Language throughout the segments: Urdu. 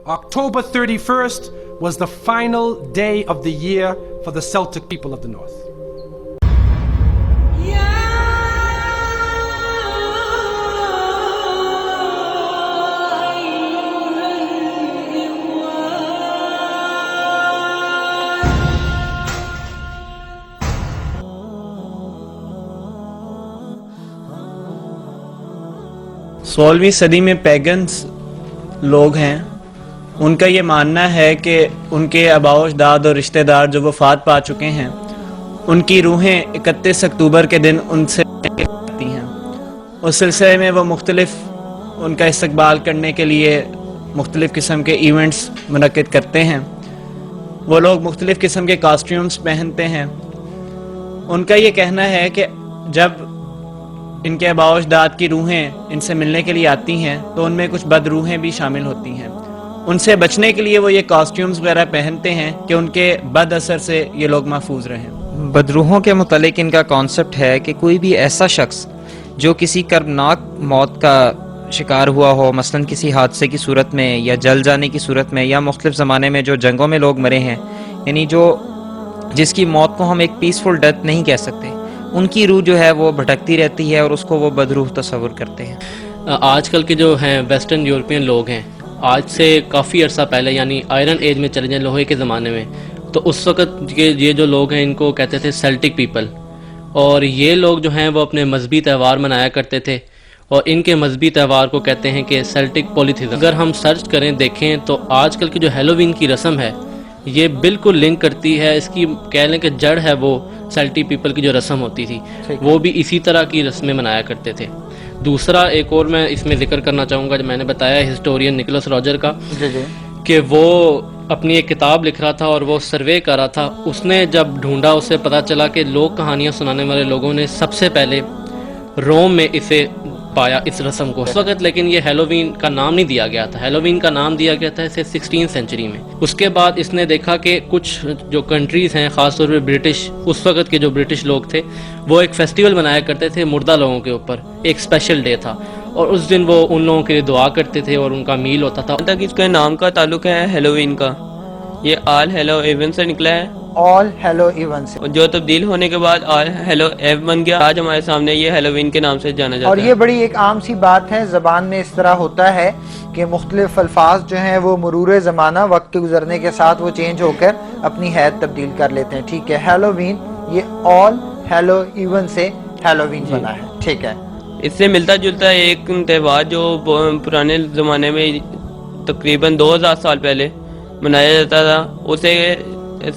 October 31st was the final day of the year for the Celtic people of the North. سولہویں صدی میں پیگنز لوگ ہیں، ان کا یہ ماننا ہے کہ ان کے آباء و اجداد اور رشتہ دار جو وفات پا چکے ہیں ان کی روحیں 31 اکتوبر کے دن ان سے آتی ہیں۔ اس سلسلے میں وہ مختلف ان کا استقبال کرنے کے لیے مختلف قسم کے ایونٹس منعقد کرتے ہیں۔ وہ لوگ مختلف قسم کے کاسٹیومز پہنتے ہیں۔ ان کا یہ کہنا ہے کہ جب ان کے آباء و اجداد کی روحیں ان سے ملنے کے لیے آتی ہیں تو ان میں کچھ بد روحیں بھی شامل ہوتی ہیں۔ ان سے بچنے کے لیے وہ یہ کاسٹیومز وغیرہ پہنتے ہیں کہ ان کے بد اثر سے یہ لوگ محفوظ رہیں۔ بدروحوں کے متعلق ان کا کانسیپٹ ہے کہ کوئی بھی ایسا شخص جو کسی کربناک موت کا شکار ہوا ہو، مثلا کسی حادثے کی صورت میں یا جل جانے کی صورت میں، یا مختلف زمانے میں جو جنگوں میں لوگ مرے ہیں، یعنی جس کی موت کو ہم ایک پیسفل ڈیتھ نہیں کہہ سکتے، ان کی روح جو ہے وہ بھٹکتی رہتی ہے اور اس کو وہ بدروح تصور کرتے ہیں۔ آج کل کے جو ہیں ویسٹرن یورپین لوگ ہیں، آج سے کافی عرصہ پہلے یعنی آئرن ایج میں چلے جائیں، لوہے کے زمانے میں، تو اس وقت یہ جو لوگ ہیں ان کو کہتے تھے سیلٹک پیپل، اور یہ لوگ جو ہیں وہ اپنے مذہبی تہوار منایا کرتے تھے، اور ان کے مذہبی تہوار کو کہتے ہیں کہ سیلٹک پولیتھیزم۔ اگر ہم سرچ کریں دیکھیں تو آج کل کی جو ہیلووین کی رسم ہے یہ بالکل لنک کرتی ہے، اس کی کہہ لیں کہ جڑ ہے وہ سیلٹک پیپل کی جو رسم ہوتی تھی، وہ بھی اسی طرح کی رسمیں منایا کرتے تھے۔ دوسرا ایک اور میں اس میں ذکر کرنا چاہوں گا، جو میں نے بتایا ہسٹورین نکولس راجر کا، کہ وہ اپنی ایک کتاب لکھ رہا تھا اور وہ سروے کر رہا تھا۔ اس نے جب ڈھونڈا اسے پتہ چلا کہ لوگ کہانیاں سنانے والے لوگوں نے سب سے پہلے روم میں اسے پایا، اس رسم کو اس وقت، لیکن یہ ہیلووین کا نام نہیں دیا گیا تھا، ہیلووین کا نام دیا گیا تھا اسے 16 سینچری میں۔ اس کے بعد اس نے دیکھا کہ کچھ جو کنٹریز ہیں، خاص طور پہ برٹش، اس وقت کے جو برٹش لوگ تھے وہ ایک فیسٹیول منایا کرتے تھے مردہ لوگوں کے اوپر، ایک اسپیشل ڈے تھا، اور اس دن وہ ان لوگوں کے لیے دعا کرتے تھے اور ان کا میل ہوتا تھا۔ تک اس کے نام کا تعلق ہے ہیلووین کا، یہ آل ہیلو ایون سے نکلا ہے، آل ہیلو ایون سے، جو تبدیل ہونے کے بعد آل ہیلو ایو بن گیا۔ آج ہمارے سامنے یہ ہیلووین کے نام سے جانا جاتا ہے، اور یہ بڑی ایک عام سی بات ہے، زبان میں اس طرح ہوتا ہے کہ مختلف الفاظ جو ہیں وہ مرور زمانہ وقت کے گزرنے کے ساتھ وہ چینج ہو کر اپنی حیت تبدیل کر لیتے ہیں۔ ٹھیک ہے، ہیلووین یہ آل ہیلو ایون سے ہیلووین بنا ہے۔ ٹھیک ہے، اس سے ملتا جلتا ایک تہوار جو پرانے زمانے میں تقریباً 2000 سال پہلے منایا جاتا تھا، اسے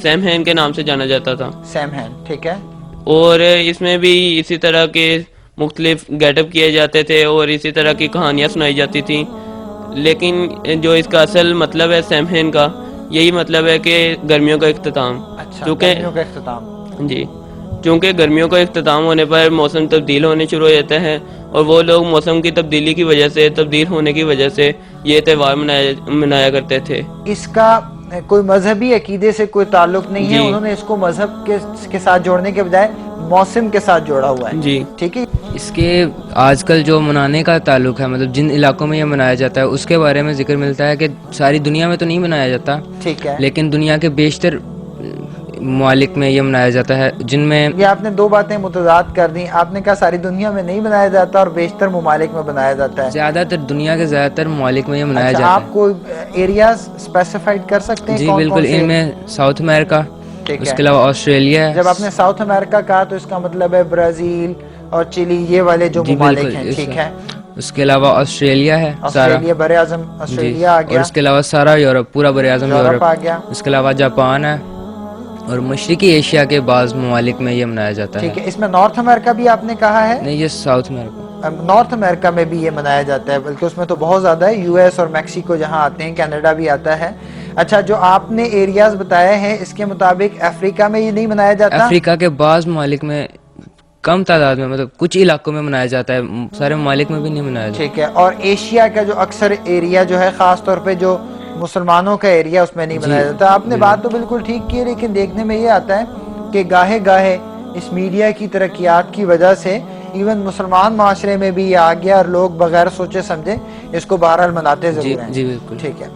سیمہین کے نام سے جانا جاتا تھا، سیمہین۔ ٹھیک ہے، اور اس میں بھی اسی طرح کے مختلف گیٹ اپ کیے جاتے تھے اور اسی طرح کی کہانیاں سنائی جاتی تھیں، لیکن جو اس کا اصل مطلب ہے سیمہین کا، یہی مطلب ہے کہ گرمیوں کا اختتام۔ اچھا، کیونکہ گرمیوں کا اختتام، جی، چونکہ گرمیوں کا اختتام ہونے پر موسم تبدیل ہونے شروع ہو جاتا ہے، اور وہ لوگ موسم کی تبدیلی کی وجہ سے، تبدیل ہونے کی وجہ سے یہ تہوار منایا کرتے تھے۔ اس کا کوئی مذہبی عقیدے سے کوئی تعلق نہیں ہے، جی، انہوں نے اس کو مذہب کے ساتھ جوڑنے کے بجائے موسم کے ساتھ جوڑا ہوا ہے۔ جی، ٹھیک ہے، اس کے آج کل جو منانے کا تعلق ہے، مطلب جن علاقوں میں یہ منایا جاتا ہے اس کے بارے میں ذکر ملتا ہے کہ ساری دنیا میں تو نہیں منایا جاتا، ٹھیک ہے، لیکن دنیا کے بیشتر ممالک میں یہ منایا جاتا ہے، جن میں یہ آپ نے دو باتیں متضاد کر دیں۔ آپ نے کہا ساری دنیا میں نہیں بنایا جاتا اور بیشتر ممالک میں بنایا جاتا ہے۔ زیادہ تر دنیا کے زیادہ تر ممالک میں یہ منایا اچھا، جاتا آپ کو ایریاز اسپیسیفائڈ کر سکتے ہے۔ ہیں جی کون بالکل، کون سے؟ ان میں ساؤتھ امریکہ، ٹھیک اس ہے، کے علاوہ آسٹریلیا ہے۔ جب آپ نے ساؤتھ امریکہ کہا تو اس کا مطلب ہے برازیل اور چلی، یہ والے جو جی ممالک بالکل، ہیں۔ ٹھیک ہے، اس کے علاوہ آسٹریلیا ہے سارا، آسٹریلیا بر اعظم آسٹریلیا آ اور گیا، اس کے علاوہ سارا یورپ، پورا بر اعظم یورپ یورپ، آ گیا۔ اس کے علاوہ جاپان ہے، اور مشرقی ایشیا کے بعض ممالک میں یہ منایا جاتا ہے۔ ٹھیک ہے، اس میں نارتھ امریکہ بھی آپ نے کہا ہے؟ نہیں، یہ ساؤتھ امریکہ۔ نارتھ امریکہ میں بھی یہ منایا جاتا ہے، بلکہ اس میں تو بہت زیادہ ہے، یو ایس اور میکسیکو جہاں آتے ہیں، کینیڈا بھی آتا ہے۔ اچھا، جو آپ نے ایریاز بتائے ہیں اس کے مطابق افریقہ میں یہ نہیں منایا جاتا؟ افریقہ کے بعض ممالک میں کم تعداد میں، مطلب کچھ علاقوں میں منایا جاتا ہے، سارے ممالک میں بھی نہیں منایا جاتا۔ ٹھیک ہے، اور ایشیا کا جو اکثر ایریا جو ہے، خاص طور پہ جو مسلمانوں کا ایریا، اس میں نہیں منایا جاتا۔ آپ نے بات تو بالکل ٹھیک کی ہے، لیکن دیکھنے میں یہ آتا ہے کہ گاہے گاہے اس میڈیا کی ترقیات کی وجہ سے ایون مسلمان معاشرے میں بھی یہ آ گیا اور لوگ بغیر سوچے سمجھے اس کو بہرحال مناتے ضرور ہیں. جی بالکل. ٹھیک ہے.